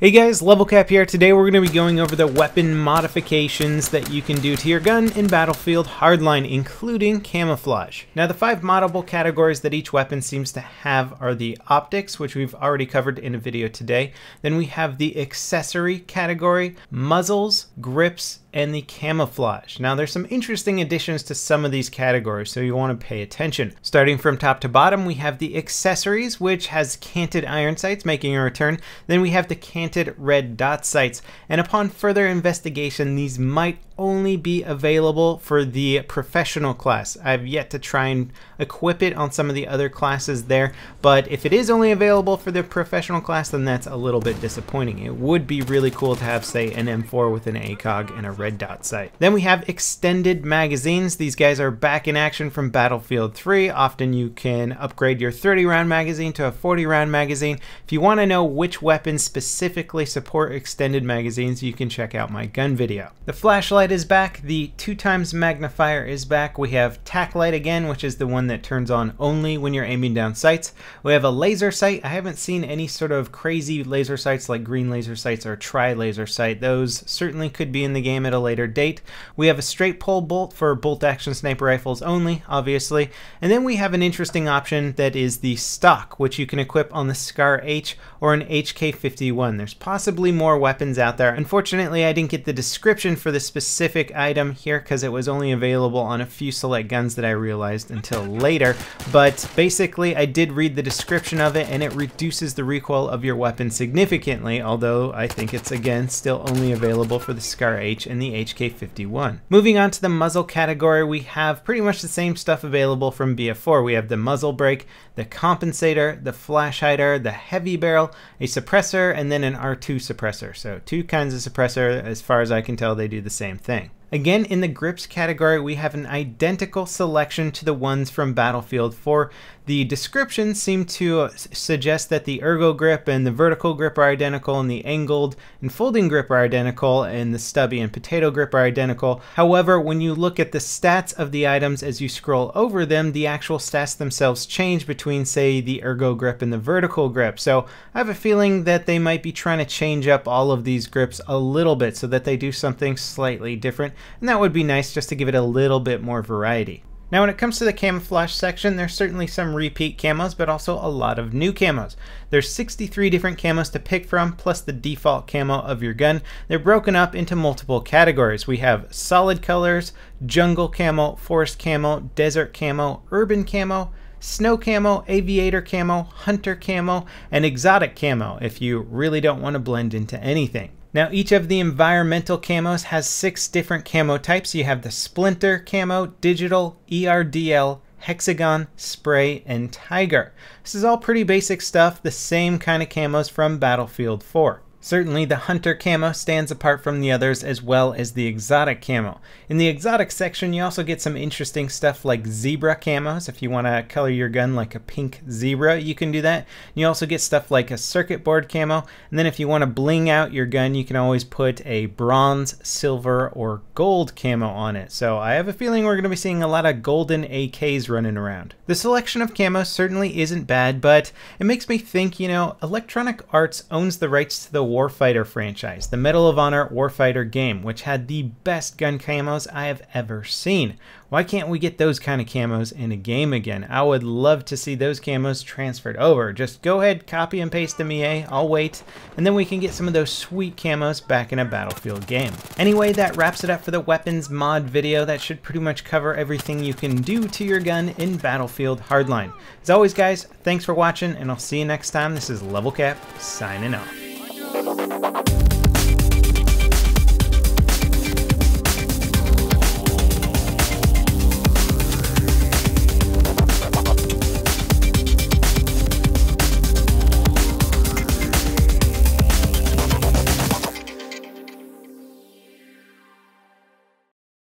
Hey guys, LevelCap here. Today we're going to be going over the weapon modifications that you can do to your gun in Battlefield Hardline, including Camouflage. Now the 5 moddable categories that each weapon seems to have are the optics, which we've already covered in a video today. Then we have the accessory category, muzzles, grips, and the camouflage. Now there's some interesting additions to some of these categories, so you want to pay attention. Starting from top to bottom, we have the accessories, which has canted iron sights making a return. Then we have the canted red dot sights, and upon further investigation, these might only be available for the professional class. I've yet to try and equip it on some of the other classes there, but if it is only available for the professional class, then that's a little bit disappointing. It would be really cool to have, say, an M4 with an ACOG and a red dot sight. Then we have extended magazines. These guys are back in action from Battlefield 3. Often you can upgrade your 30-round magazine to a 40-round magazine. If you want to know which weapons specifically support extended magazines, you can check out my gun video. The flashlight is back. The 2x magnifier is back. We have tack light again, which is the one that turns on only when you're aiming down sights. We have a laser sight. I haven't seen any sort of crazy laser sights like green laser sights or tri-laser sight. Those certainly could be in the game at a later date. We have a straight pull bolt for bolt action sniper rifles only, obviously. And then we have an interesting option that is the stock, which you can equip on the Scar H or an HK51. There's possibly more weapons out there. Unfortunately, I didn't get the description for the specific item here because it was only available on a few select guns that I realized until later. But basically, I did read the description of it, and it reduces the recoil of your weapon significantly, although I think it's again still only available for the Scar H and the HK51. Moving on to the muzzle category, we have pretty much the same stuff available from BF4. We have the muzzle brake, the compensator, the flash hider, the heavy barrel, a suppressor, and then an R2 suppressor. So 2 kinds of suppressor. As far as I can tell, they do the same thing. Again, in the grips category, we have an identical selection to the ones from Battlefield 4. The descriptions seem to suggest that the ergo grip and the vertical grip are identical, and the angled and folding grip are identical, and the stubby and potato grip are identical. However, when you look at the stats of the items as you scroll over them, the actual stats themselves change between, say, the ergo grip and the vertical grip. So I have a feeling that they might be trying to change up all of these grips a little bit so that they do something slightly different. And that would be nice just to give it a little bit more variety. Now when it comes to the camouflage section, there's certainly some repeat camos, but also a lot of new camos. There's 63 different camos to pick from, plus the default camo of your gun. They're broken up into multiple categories. We have solid colors, jungle camo, forest camo, desert camo, urban camo, snow camo, aviator camo, hunter camo, and exotic camo if you really don't want to blend into anything. Now each of the environmental camos has 6 different camo types. You have the splinter camo, digital, ERDL, hexagon, spray, and tiger. This is all pretty basic stuff, the same kind of camos from Battlefield 4. Certainly the hunter camo stands apart from the others, as well as the exotic camo. In the exotic section, you also get some interesting stuff like zebra camos. If you want to color your gun like a pink zebra, you can do that. You also get stuff like a circuit board camo, and then if you want to bling out your gun, you can always put a bronze, silver, or gold camo on it. So I have a feeling we're going to be seeing a lot of golden AKs running around. The selection of camos certainly isn't bad, but it makes me think, you know, Electronic Arts owns the rights to the Warfighter franchise, the Medal of Honor Warfighter game, which had the best gun camos I have ever seen. Why can't we get those kind of camos in a game again? I would love to see those camos transferred over. Just go ahead, copy and paste them, EA. I'll wait, and then we can get some of those sweet camos back in a Battlefield game. Anyway, that wraps it up for the weapons mod video. That should pretty much cover everything you can do to your gun in Battlefield Hardline. As always, guys, thanks for watching, and I'll see you next time. This is LevelCap, signing off.